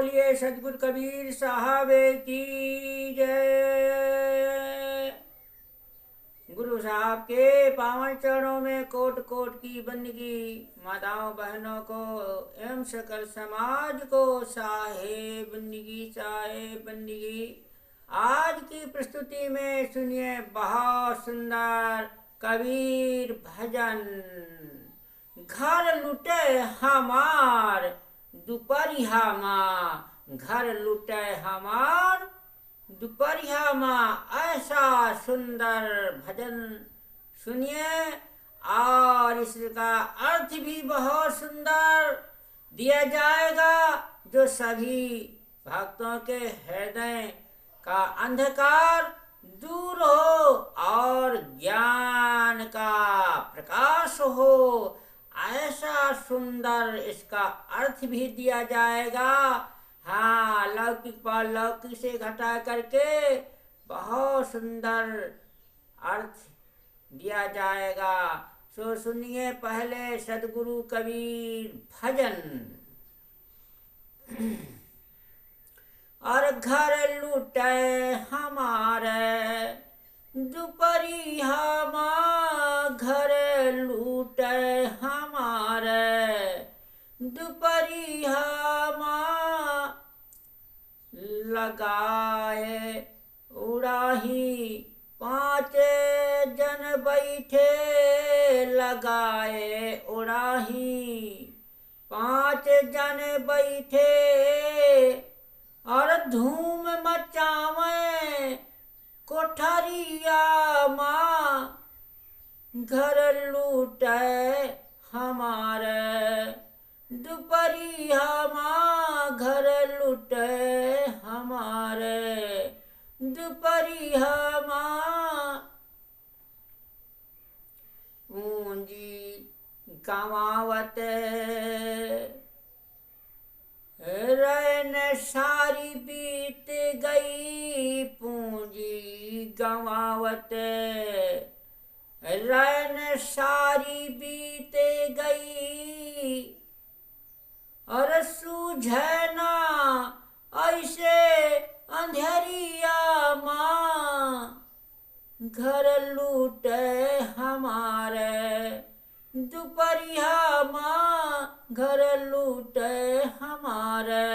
बोलिए सदगुरु कबीर साहब की जय। गुरु साहब के पावन चरणों में कोट कोट की बंदगी। माताओं बहनों को एवं सकल समाज को साहेब बंदगी साहेब बंदगी। आज की प्रस्तुति में सुनिए बहुत सुंदर कबीर भजन। घर लुटे हमार दुपहरिया माँ, घर लुटे हमार दुपहरिया माँ। ऐसा सुंदर भजन सुनिए और इसका अर्थ भी बहुत सुंदर दिया जाएगा, जो सभी भक्तों के हृदय का अंधकार दूर हो और ज्ञान का प्रकाश हो। ऐसा सुंदर इसका अर्थ भी दिया जाएगा। हाँ, लौकिक पर लौकिक से घटा करके बहुत सुंदर अर्थ दिया जाएगा। सो सुनिए पहले सदगुरु कबीर भजन। और घर लूटे हमारे दुपहरिया माँ, घर लूटे हमारे दुपहरिया माँ। लगाए उड़ाही 5 जन बैठे, लगाए उड़ाही 5 जन बैठे। और धूम मचावे कोठरिया माँ, घर लूटे हमारे दुपहरिया माँ, घर लूटे हमारे दुपहरिया माँ। पूंजी गंवावते रैन सारी बीत गई, पूंजी गंवावते रैन सारी बीत गई। और सूझे ना ऐसे अंधेरिया माँ, घर लूटे हमारे दुपहरिया माँ, घर लूटे हमारे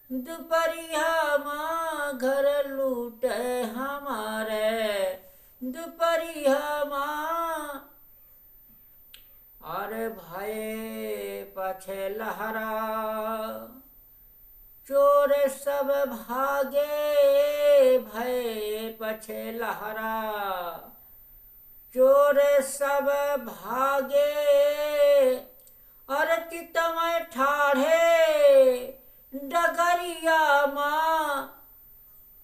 दुपहरिया माँ, घर लूटे हमारे दुपहरिया माँ। और भये पछे लहरा चोर सब भागे, भये पछे लहरा चोर सब भागे। और चितमय ठाढ़े डगरिया माँ,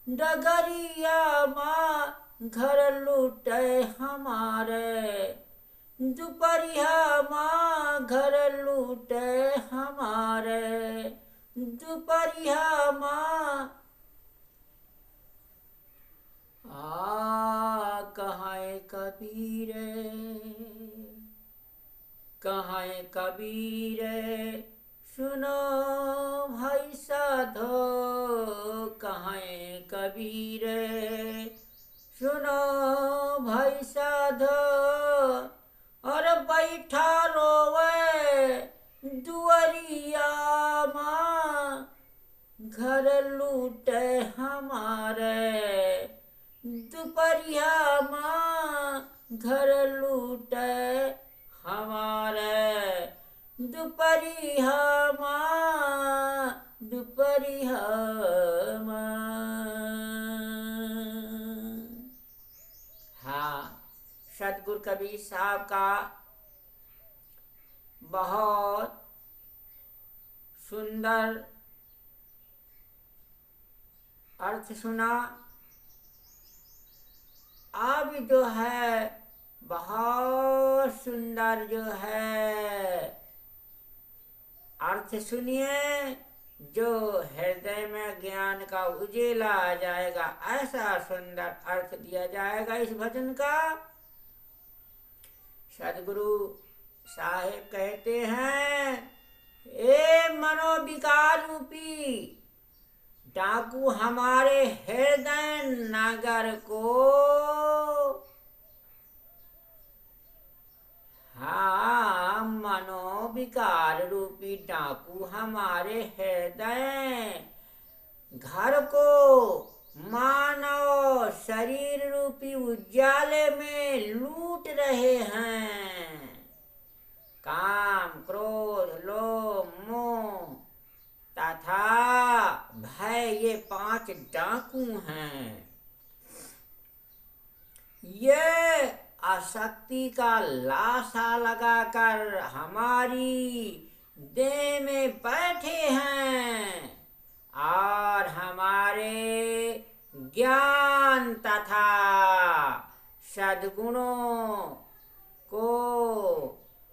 डगरिया माँ, घर लूटे हमारे दुपहरिया माँ, घर लूटे हमारे दुपहरिया माँ। कहाँ कबीर, कहाँ कबीर, सुनो भाई साधो, कहाँ कबीर, सुनो भाई साधो। और बैठा रोवे दुआरिया माँ, घर लूटे हमारे दुपहरिया माँ, घर लूटे हमारे दुपहरिया माँ, दुपहरिया माँ। हाँ, सदगुरु कबीर साहब का बहुत सुंदर अर्थ सुना। अब जो है बहुत सुंदर जो है अर्थ सुनिए, जो हृदय में ज्ञान का उजेला आ जाएगा। ऐसा सुंदर अर्थ दिया जाएगा इस भजन का। सदगुरु साहेब कहते हैं ए मनोविकार रूपी डाकू हमारे हृदय नगर को, हाँ मनोविकार रूपी डाकू हमारे हृदय घर को मानव शरीर रूपी उजाले में लूट रहे हैं। काम, क्रोध, लोभ, मोह तथा भय ये 5 डाकू हैं। ये आसक्ति का लाशा लगाकर हमारी देह में बैठे हैं और हमारे ज्ञान तथा सद्गुणों को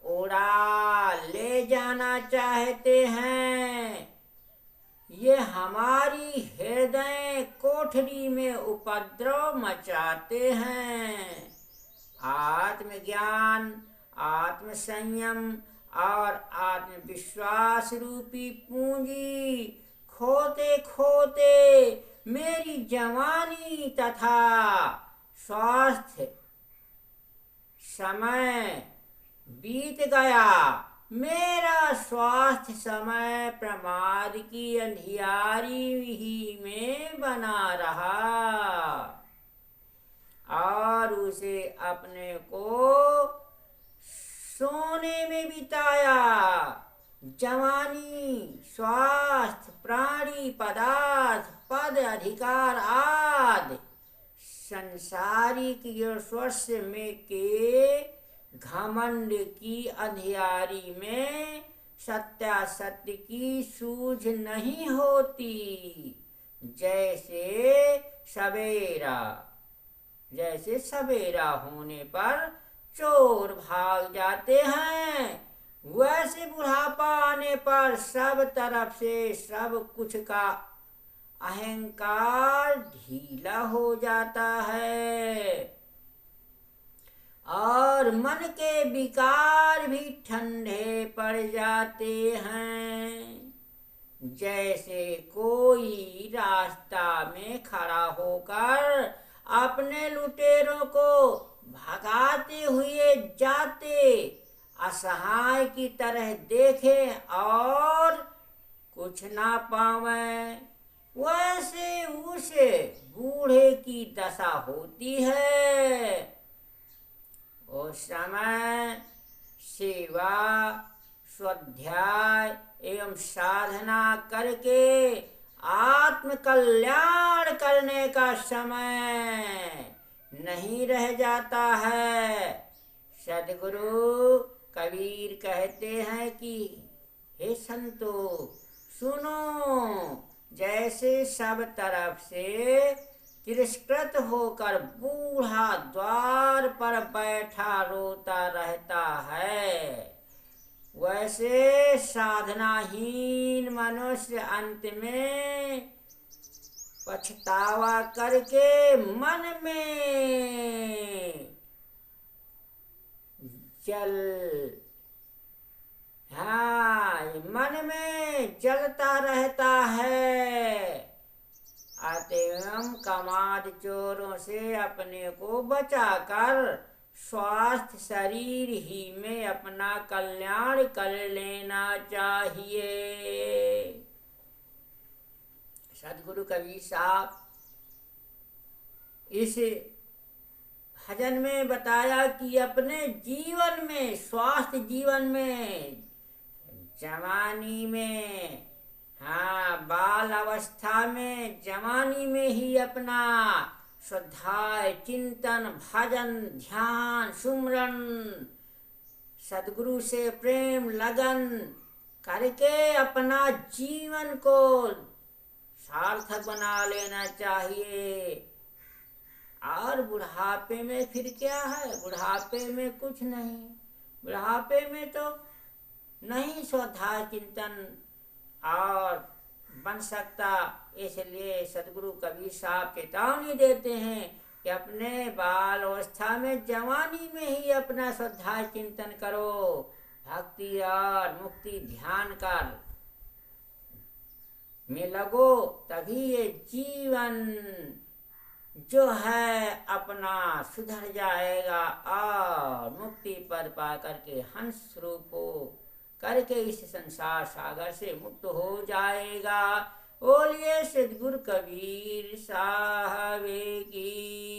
उड़ा ले जाना चाहते हैं। ये हमारी हृदय कोठरी में उपद्रव मचाते हैं। आत्मज्ञान, आत्म संयम और आत्मविश्वास रूपी पूंजी खोते खोते मेरी जवानी तथा स्वास्थ्य समय बीत गया। मेरा स्वास्थ्य समय प्रमाद की अंधियारी ही में बना रहा और उसे अपने को सोने में बिताया। जवानी, स्वास्थ्य, प्राणी, पदार्थ, पद, अधिकार आदि संसारिक यशस्व में के घमंड की अंधियारी में सत्यासत्य की सूझ नहीं होती। जैसे सवेरा होने पर चोर भाग जाते हैं, वैसे बुढ़ापा आने पर सब तरफ से सब कुछ का अहंकार ढीला हो जाता है और मन के विकार भी ठंडे पड़ जाते हैं। जैसे कोई रास्ता में खड़ा होकर अपने लुटेरों को भगाते हुए जाते असहाय की तरह देखे और कुछ ना पावे, वैसे उसे बूढ़े की दशा होती है। उस समय सेवा, स्वाध्याय एवं साधना करके आत्म कल्याण करने का समय नहीं रह जाता है। सद्गुरु कबीर कहते हैं कि हे संतो सुनो, जैसे सब तरफ से तिरस्कृत होकर बूढ़ा द्वार पर बैठा रोता रहता है, वैसे साधनाहीन मनुष्य अंत में पछतावा करके मन में जलता रहता है। अतएव कमाद चोरों से अपने को बचाकर स्वास्थ्य शरीर ही में अपना कल्याण कर लेना चाहिए। सद्गुरु कबीर साहब इस भजन में बताया कि अपने जीवन में, स्वास्थ्य जीवन में, जवानी में, बाल अवस्था में, जवानी में ही अपना स्वाध्याय, चिंतन, भजन, ध्यान, सुमरन, सद्गुरु से प्रेम लगन करके अपना जीवन को सार्थक बना लेना चाहिए। और बुढ़ापे में फिर क्या है? बुढ़ापे में कुछ नहीं, बुढ़ापे में तो नहीं स्वाध्याय चिंतन और बन सकता। इसलिए सद्गुरु कबीर साहब चेतावनी देते हैं कि अपने बाल अवस्था में, जवानी में ही अपना स्वाध्याय चिंतन करो भक्ति और मुक्ति ध्यान कर में लगो, तभी ये जीवन जो है अपना सुधर जाएगा और मुक्ति पद पा करके हंस रूप हो करके इस संसार सागर से मुक्त हो जाएगा। बोलिए सद्गुरु कबीर साहब की।